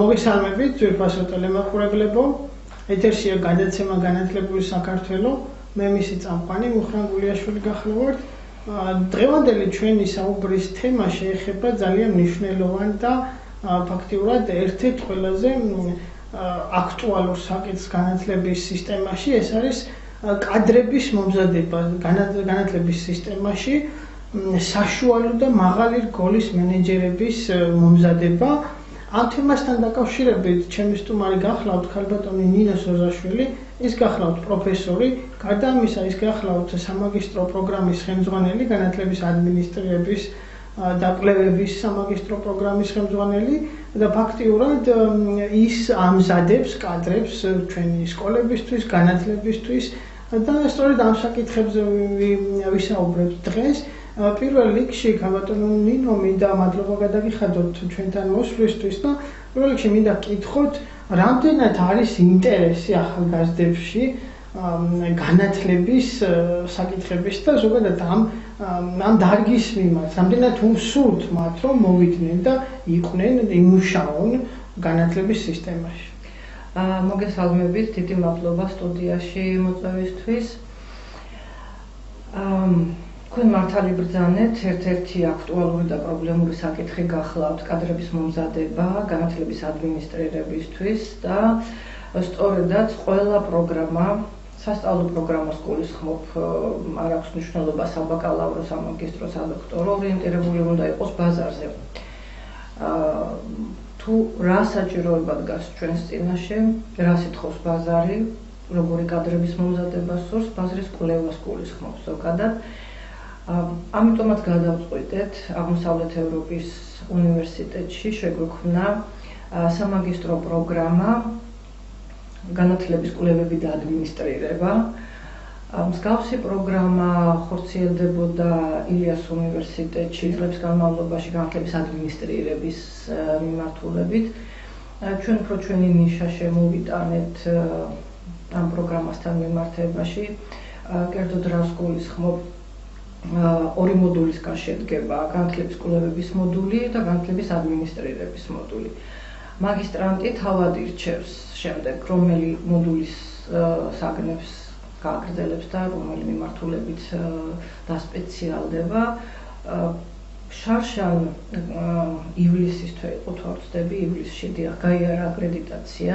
მოგესალმებით, ძვირფასო ტელემაყურებლებო. ეთერშია გადაცემა განათლებული საქართველო. მე მისი წამყვანი მუხრან გულიაშვილი გახლავართ. დღევანდელი ჩვენი საუბრის თემა შეეხება ძალიან მნიშვნელოვან და ფაქტიურად ერთ-ერთ ყველაზე აქტუალურ საკითხს განათლების სისტემაში, ეს არის კადრების მომზადება განათლების სისტემაში, საშუალო და მაღალი რგოლის მენეჯერების მომზადება. ამ თემასთან დაკავშირებით ჩემი სტუმარი გახლავთ ქალბატონი ნინო სოზაშვილი, ის გახლავთ პროფესორი, გარდა ამისა ის გახლავთ სამაგისტრო პროგრამის ხელმძღვანელი, განათლების ადმინისტრირების და კვლევების სამაგისტრო პროგრამის ხელმძღვანელი და ფაქტიურად ის ამზადებს კადრებს ჩვენი სკოლებისთვის, განათლებისთვის და სწორედ ამ საკითხებზე ვისაუბრებთ დღეს. პირველ რიგში ქალბატონო ნინო მინდა მადლობა გადაგიხადოთ ჩვენთან მოსვლისთვის და პირველ რიგში მინდა გკითხოთ, რამდენად არის ინტერესი ახალგაზრდებში განათლების საკითხების და ზოგადად ამ დარგის მიმართ, რამდენად უსურთ მათ რომ მოვიდნენ და იყვნენ, იმუშაონ განათლების სისტემაში. მოგესალმებით, დიდი მადლობა სტუდიაში მოწვევისთვის. თქვენ მართალი ბრძანეთ, ერთ-ერთი აქტუალური და პრობლემური საკითხი გახლავთ კადრების მომზადება განათლების ადმინისტრირებისთვის და სწორედაც ყველა პროგრამა, სასწავლო პროგრამა სკოლის ხმობ არ აქვს მნიშვნელობა საბაკალავრო, სამაგისტრო, სადოქტორო, ორიენტირებული უნდა იყოს ბაზარზე. თუ რა საჭიროება დგას ჩვენს წინაშე, რა სიტყვის ბაზარი, როგორი კადრების მომზადება სურს, ბაზრის კვლევა სკოლის ხმობ ზოგადად. ამიტომაც გადავწყვიტეთ აღმოსავლეთ ევროპის უნივერსიტეტში შეგვექმნა სამაგისტრო პროგრამა განათლების კვლევები და ადმინისტრირება. მსგავსი პროგრამა ხორციელდებოდა ილიას უნივერსიტეტში წლების განმავლობაში განათლების ადმინისტრირების მიმართულებით. ჩვენ უფრო ჩვენი ნიშა შემოვიტანეთ ამ პროგრამასთან მიმართებაში. კერძოდ რა სკოლის ხმობ ორი მოდულისგან შედგება განათლების კვლევების მოდული და განათლების ადმინისტრირების მოდული. მაგისტრანტი თავად ირჩევს შემდეგ, რომელი მოდულის საგნებს გააგრძელებს და რომელი მიმართულებით დასპეციალდება. შარშან ივლისის თვე იყო თუ არ ვცდები, ივლისში გაიარა აკრედიტაცია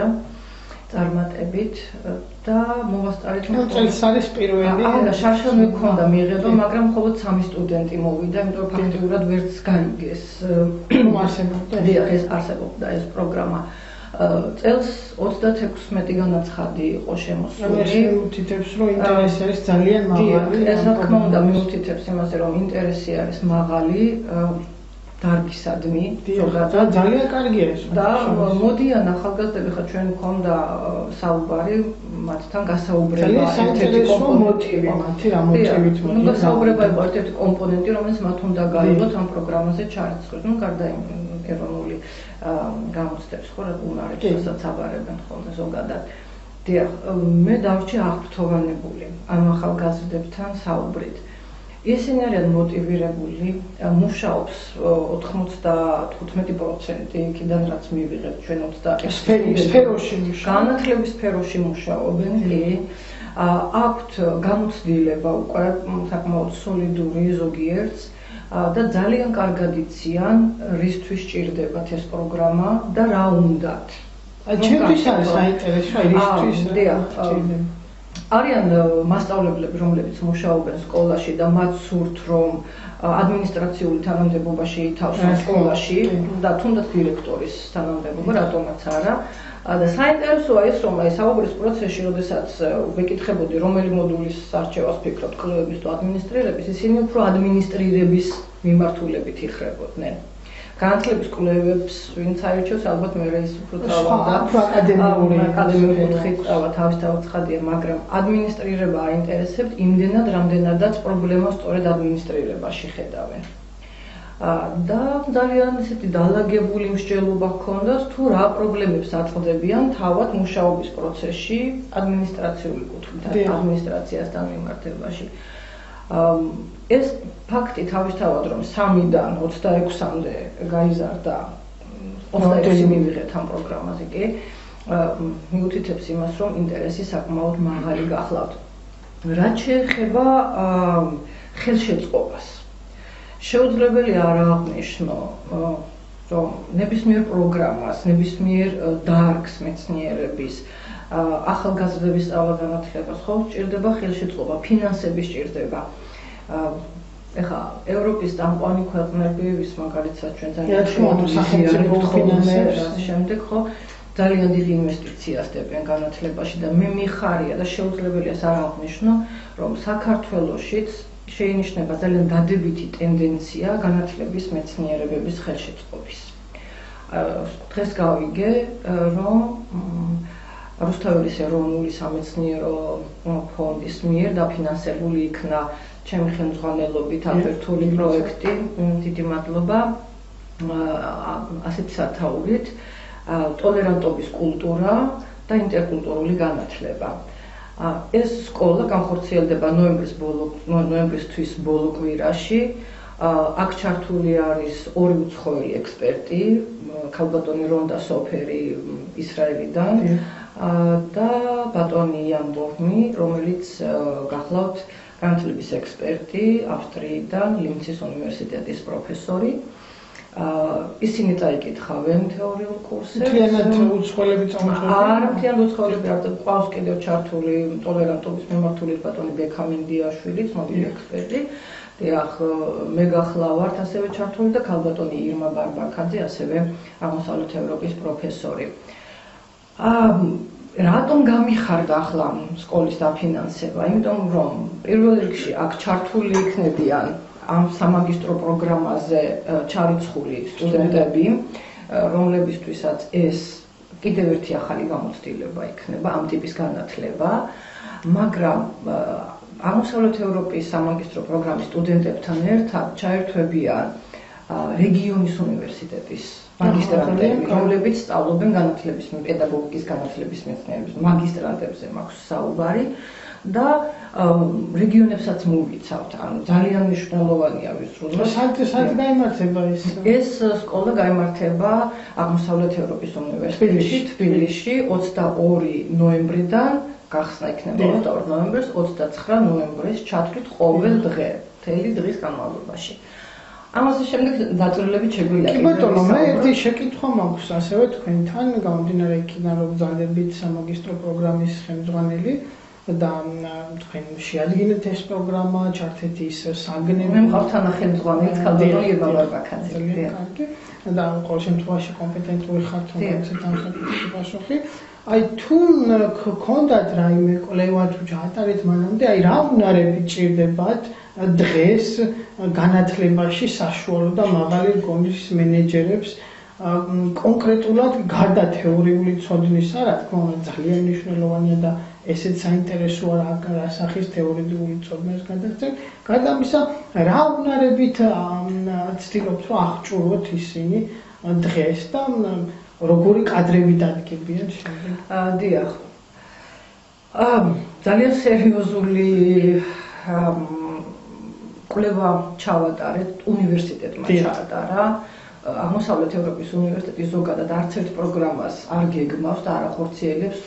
წარმატებით და მოვასწარეთ. წელს არის პირველი. შარშანვე გქონდა მიღება, მაგრამ მხოლოდ 3 სტუდენტი მოვიდა, იმიტომ ფაქტიურად ვერც გაიგეს ეს არსებობდა ეს პროგრამა. წელს 36 განაცხადი იყო შემოსული. მიუთითებს, რომ ინტერესი არის ძალიან მაღალი. ეს რა თქმა უნდა მიუთითებს იმაზე, რომ ინტერესი არის მაღალი. დარგისადმი, ზოგადად ძალიან კარგია ეს. და მოდიან ახალგაზრდები, ხა ჩვენ მქონდა საუბარი მათთან გასაუბრება, ერთ-ერთი კომპონენტი მათი რა მოტივით მოდიან. გასაუბრება იყო ერთ-ერთი კომპონენტი, რომელიც მათ უნდა გაიგოთ ამ პროგრამაზე ჩარიცხვის. გარდა ეროვნული გამოცდებს ხო რა უნარებს, რასაც აბარებენ ხოლმე ზოგადად. მე დავრჩი აღფრთოვანებული ამ ახალგაზრდებთან საუბრით. ისინი არიან მოტივირებული, მუშაობს 95% იქიდან რაც მივიღეთ ჩვენ 20 სფეროში განათლების სფეროში მუშაობენ, კი. აქვთ გამოცდილება უკვე საკმაოდ სოლიდური ზოგიერთს და ძალიან კარგად იციან რისთვის სჭირდებათ ეს პროგრამა და რა უნდათ. ჩემთვის არის საინტერესო რისთვის სჭირდება. არიან მასწავლებლები, რომლებიც მუშაობენ სკოლაში და მათ სურთ, რომ ადმინისტრაციული თანამდებობა შეითავსონ სკოლაში და თუნდაც დირექტორის თანამდებობა, რატომაც არა. და საინტერესოა ის, რომ საუბრის პროცესში, როდესაც ვეკითხებოდი, რომელი მოდულის არჩევას ფიქრობთ, კვლევების თუ ადმინისტრირების, ისინი უფრო ადმინისტრირების მიმართულებით იხრებოდნენ. განათლების კვლევებს ვინც აირჩევს, ალბათ მე ის უფრო წავიდა აკადემიური კუთხით წავა თავისთავად ცხადია, მაგრამ ადმინისტრირება აინტერესებთ იმდენად, რამდენადაც პრობლემას სწორედ ადმინისტრირებაში ხედავენ. და ძალიან ისეთი დალაგებული მსჯელობა ჰქონდათ, თუ რა პრობლემებს აწყდებიან თავად მუშაობის პროცესში ადმინისტრაციული კუთხით, ადმინისტრაციასთან მიმართებაში. ეს ფაქტი თავისთავად, რომ 3-დან 26-მდე გაიზარდა 26 მივიღეთ ამ პროგრამაზე კი მიუთითებს იმას, რომ ინტერესი საკმაოდ მაღალი გახლავთ. რაც შეეხება ხელშეწყობას, შეუძლებელი არ აღნიშნო, რომ ნებისმიერ პროგრამას, ნებისმიერ დარგს მეცნიერების, ახალგაზრდების სწავლა-განათლებას ხო სჭირდება ხელშეწყობა, ფინანსები სჭირდება. ეხლა ევროპის წამყვანი ქვეყნები, ვის მაგალითად ჩვენ ძალიან სახელმწიფო ფინანსებს შემდეგ ხო ძალიან დიდი ინვესტიციას დებენ განათლებაში და მე მიხარია და შეუძლებელია არ აღნიშნო, რომ საქართველოშიც შეინიშნება ძალიან დადებითი ტენდენცია განათლების მეცნიერებების ხელშეწყობის. დღეს გავიგე, რომ რუსთაველის ეროვნული სამეცნიერო ფონდის მიერ დაფინანსებული იქნა ჩემი ხელმძღვანელობით აბერტული პროექტი, დიდი მადლობა ასეთი სათაურით, ტოლერანტობის კულტურა და ინტერკულტურული განათლება. ეს სკოლა განხორციელდება ნოემბრის თვის ბოლო კვირაში. აქ ჩართული არის ორი უცხოელი ექსპერტი, ქალბატონი რონდა სოფერი ისრაელიდან და ბატონი იან ბოჰმი, რომელიც გახლავთ განათლების ექსპერტი ავსტრიიდან, ლინცის უნივერსიტეტის პროფესორი. ისინი წაიკითხავენ თეორიულ კურსებს. მთლიანად უცხოელები წამოწევენ? არა, მთლიანად უცხოელები არ ყავს კიდევ ჩართული ტოლერანტობის მიმართული ბატონი ბექამენდიაშვილი, ცნობილი ექსპერტი. დიახ, მე გახლავართ ასევე ჩართული და ქალბატონი ირმა ბარბაქაძე, ასევე აღმოსავლეთ ევროპის პროფესორი. რატომ გამიხარდა ახლა სკოლის დაფინანსება? იმიტომ რომ პირველ რიგში აქ ჩართული იქნებიან ამ სამაგისტრო პროგრამაზე ჩარიცხული სტუდენტები, რომლებისთვისაც ეს კიდევ ერთი ახალი გამოცდილება იქნება, ამ ტიპის განათლება, მაგრამ აღმოსავლეთ ევროპის სამაგისტრო პროგრამის სტუდენტებთან ერთად ჩაერთვებიან რეგიონის უნივერსიტეტის მაგისტრანტები, რომლებიც სწავლობენ განათლების პედაგოგიკის განათლების მეცნიერების მაგისტრანტებზე მაქვს საუბარი და რეგიონებსაც მოვიცავთ, ანუ ძალიან მნიშვნელოვანია ვისრულოთ. სად გაიმართება ეს? ეს სკოლა გაიმართება აღმოსავლეთ ევროპის უნივერსიტეტში, თბილისში 22 ნოემბრიდან გახსნა იქნება 22 ნოემბერს 29 ნოემბრის ჩათვლით ყოველ დღე, მთელი დღის განმავლობაში. ამაზე შემდეგ დაწვრილებით შეგვიძლია. კი ბატონო, მე ერთი შეკითხვა მაქვს, ასევე თქვენთან გამომდინარე იქიდან, რომ გზადებით სამაგისტრო პროგრამის ხელმძღვანელი და თქვენ შეადგინეთ ეს პროგრამა, ჩართეთ ის საგნები. მე მყავს თანახელმძღვანელი ქალბატონი ირმა ბარბაქაძე. კარგი. და ყოველ შემთხვევაში კომპეტენტური ხართ თუმცა თანხმობის პასუხი. აი თუ გქონდათ რაიმე კვლევა თუ ჩაატარეთ მანამდე, აი რა უნარები ჭირდებათ დღეს განათლებაში საშუალო და მაღალი გონის მენეჯერებს კონკრეტულად გარდა თეორიული ცოდნისა, რა თქმა უნდა ძალიან მნიშვნელოვანია და ესეც საინტერესოა რა სახის თეორიული ცოდნას გადაგწევთ. გარდა ამისა, რა უნარებით ცდილობთ რომ აღჭურვოთ ისინი დღეს და როგორი კადრები დადგებიან შემდეგ? დიახ. ძალიან სერიოზული კვლევა ჩავატარეთ, უნივერსიტეტმა ჩაატარა. აღმოსავლეთ ევროპის უნივერსიტეტი ზოგადად არც ერთ პროგრამას არ გეგმავს და არ ახორციელებს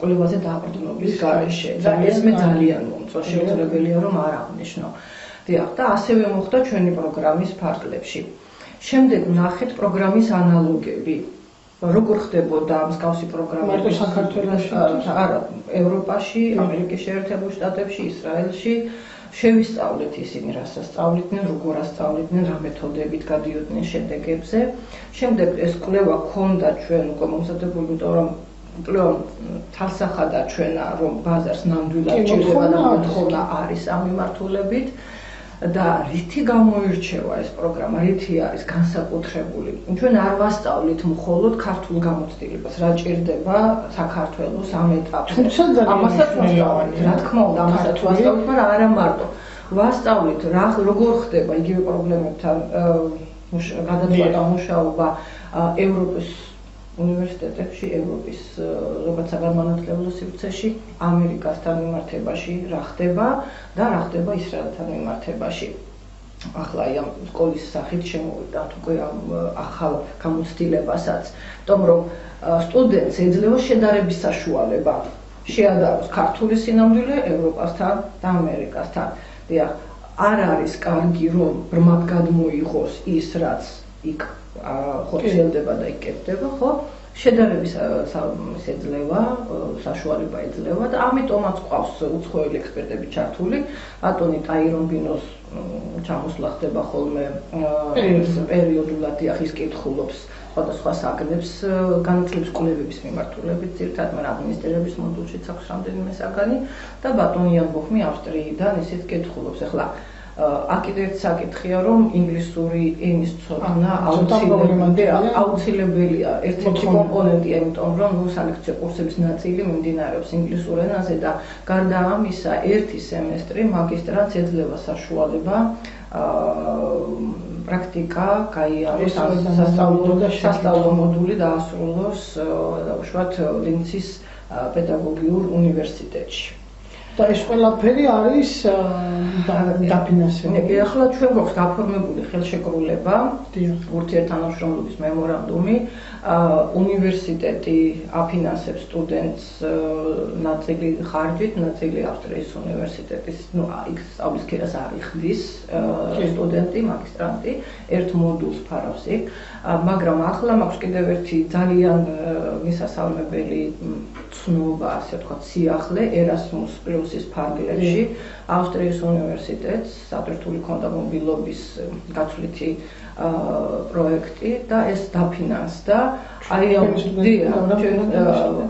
კვლევაზე დაყრდნობის გარეშე. და ეს მე ძალიან მომწვა, შეუძლებელია რომ არ აღნიშნო. დიახ, და ასევე მოხდა ჩვენი პროგრამის ფარგლებში. შემდეგ ვნახეთ პროგრამის ანალოგები. როგორ ხდებოდა მსგავსი პროგრამები საქართველოში? არა, ევროპაში, ამერიკის შეერთებულ შტატებში, ისრაელში. შევისწავლეთ ისინი, რას ასწავლიდნენ, როგორ ასწავლიდნენ, რა მეთოდებით გადიოდნენ შედეგებზე. შემდეგ ეს კვლევა ჰქონდა ჩვენ უკვე მომზადებული, იმიტომ რომ კვლევამ თალსახადა ჩვენა, რომ ბაზარს ნამდვილად ჭირდება და მოთხოვნა არის ამ მიმართულებით. და რითი გამოირჩევა ეს პროგრამა, რითი არის განსაკუთრებული? ჩვენ არ ვასწავლით მხოლოდ ქართულ გამოცდილებას, რა ჭირდება საქართველოს ამ ეტაპზე. ამასაც ვასწავლით, რა თქმა უნდა, ამასაც ვასწავლით, მაგრამ არა მარტო. ვასწავლით, როგორ ხდება იგივე პრობლემებთან გადაწყვეტა მუშაობა ევროპის უნივერსიტეტებში, ევროპის ზოგადად საგანმანათლებლო სივრცეში, ამერიკასთან მიმართებაში რა ხდება და რა ხდება ისრაელთან მიმართებაში. ახლა ამ სკოლის სახით შემოვიდათ უკვე ამ ახალ გამოცდილებასაც, იმიტომ რომ სტუდენტს ეძლევა შედარების საშუალება შეადაროს ქართული სინამდვილე ევროპასთან და ამერიკასთან. დიახ, არ არის კარგი რომ ბრმად გადმოიღოს ის რაც იქ ხორციელდება და იკეთდება, ხო? შედარების ეძლევა, საშუალება ეძლევა და ამიტომაც ყავს უცხოელი ექსპერტები ჩართული. ბატონი ტაირონბინოს ჩამოსვლა ხდება ხოლმე პერიოდულად, დიახ, ის კითხულობს სხვადასხვა საგნებს, განათლების კვლევების მიმართულებით, ძირითადად მან ადმინისტრირების მოდულშიც აქვს რამდენიმე საგანი და ბატონი იან ბოხმი ავსტრიიდან ისიც კითხულობს. ახლა აქ კიდევ ერთი საკითხია, რომ ინგლისური ენის ცოდნა აუცილებელია, ერთ-ერთი კომპონენტია, იმიტომ რომ სალექციო კურსების ნაწილი მიმდინარეობს ინგლისურ ენაზე და გარდა ამისა, ერთი სემესტრი მაგისტრატს ეძლევა საშუალება პრაქტიკა გაიაროს, სასწავლო მოდული დაასრულოს უშუალოდ ლინცის პედაგოგიურ უნივერსიტეტში. და ეს ყველაფერი არის დაფინანსებული. ახლა ჩვენ გვაქვს გაფორმებული ხელშეკრულება, ურთიერთთანამშრომლობის მემორანდუმი, უნივერსიტეტი აფინანსებს სტუდენტს ნაწილი ხარჯით, ნაწილი ავსტრიის უნივერსიტეტის, იქ სწავლის ქერას არ იხდის სტუდენტი, მაგისტრანტი, ერთ მოდულს ფარავს იქ, მაგრამ ახლა მაქვს კიდევ ერთი ძალიან მისასალმებელი ცნობა, ასე ვთქვათ, სიახლე Erasmus Plus-ის ფარგლებში ავსტრიის უნივერსიტეტს სატვირთული ქონდა მობილობის გაცვლითი პროექტი და ეს დაფინანსდა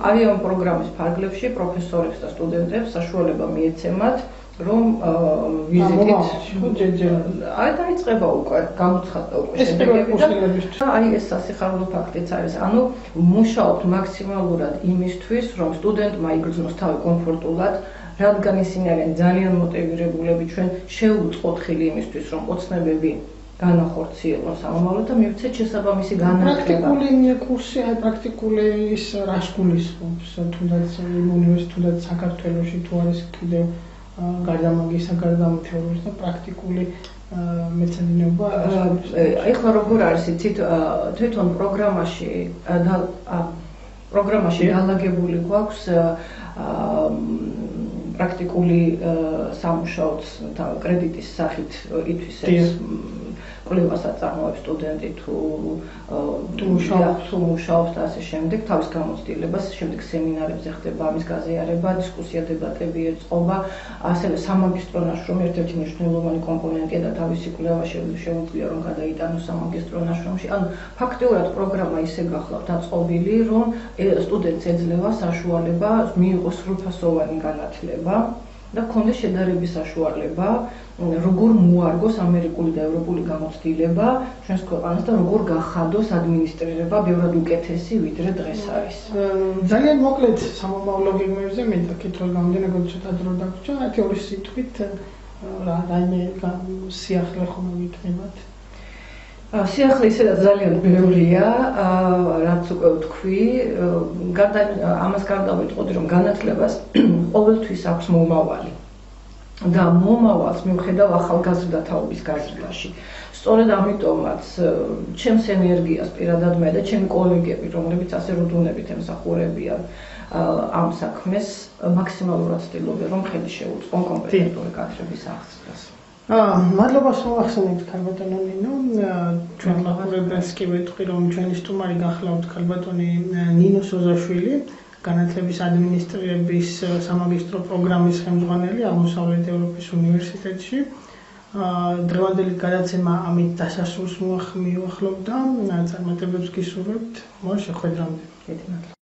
აი ამ პროგრამის ფარგლებში პროფესორებს და სტუდენტებს საშუალება მიეცემათ რომ ვიზიტით დაიწყება უკვე გამოცხადდა უკვე შედეგები და აი ეს სასიხარულო ფაქტიც არის. ანუ მუშაობთ მაქსიმალურად იმისთვის, რომ სტუდენტმა იგრძნოს თავი კომფორტულად, რადგან ისინი არიან ძალიან მოტივირებულები, ჩვენ შევუწყოთ ხელი იმისთვის, რომ ოცნებები განახორციელონ სამომავლოდ და მივცეთ შესაბამისი განათლება. პრაქტიკული კურსი, აი პრაქტიკული ის რას გულისხმობს, თუნდაც უნივერსიტეტში, თუნდაც საქართველოში თუ არის კიდევ გარდა მაგისა, გარდა თეორიის და პრაქტიკული მეცადინეობა. ეხლა როგორ არის იცით, თვითონ პროგრამაში განლაგებული გვაქვს პრაქტიკული სამუშაოც კრედიტის სახით ითვისებს კვლევას აწარმოებს სტუდენტი თუ მუშაობს და ასე შემდეგ, თავის გამოცდილებას, შემდეგ სემინარებზე ხდება ამის გაზიარება, დისკუსია, დებატები ეწყობა, ასევე სამაგისტრო ნაშრომი ერთ-ერთი მნიშვნელოვანი კომპონენტია და თავისი კვლევა შეუძლია რომ გადაიტანოს სამაგისტრო ნაშრომში. ანუ ფაქტიურად პროგრამა ისე გახლავთ აწყობილი, რომ სტუდენტს ეძლევა საშუალება მიიღოს სრულფასოვანი განათლება და ქონდეს შედარების საშუალება, როგორ მოარგოს ამერიკული და ევროპული გამოცდილება ჩვენს ქვეყანას და როგორ გახადოს ადმინისტრირება ბევრად უკეთესი, ვიდრე დღეს არის. ძალიან მოკლედ სამომავლო გეგმებზე მინდა კითხვა გამოდენაგოთ ცოტა დრო დაგვრჩა, თეორიის სიტყვით რაიმე სიახლე ხომ ვიქნებათ? სიახლე ისედაც ძალიან ბევრია, რაც უკვე ვთქვი, ამას გარდა ვიტყოდი, რომ განათლებას ყოველთვის აქვს მომავალი. და მომავალს მივხედავ ახალგაზრდა თაობის გაზრდაში. სწორედ ამიტომაც ჩემს ენერგიას პირადად მე და ჩემი კოლეგები, რომლებიც ასე რუდუნებით ემსახურებიან ამ საქმეს, მაქსიმალურად ვცდილობენ, რომ ხელი შეუწყონ კომპეტენტური კადრების აღზრდას. მადლობა შევახსენეთ ქალბატონო ნინო, ჩვენ ლაპარაკობთ კი ვიტყვი, რომ ჩვენი სტუმარი გახლავთ ქალბატონი ნინო სოზაშვილი, განათლების ადმინისტრირების სამაგისტრო პროგრამის ხელმძღვანელი აღმოსავლეთ ევროპის უნივერსიტეტში. დღევანდელი გადაცემა ამით დასასრულს მიუახლოვდა, წარმატებებს გისურვებთ, მოშეხვედრამდე.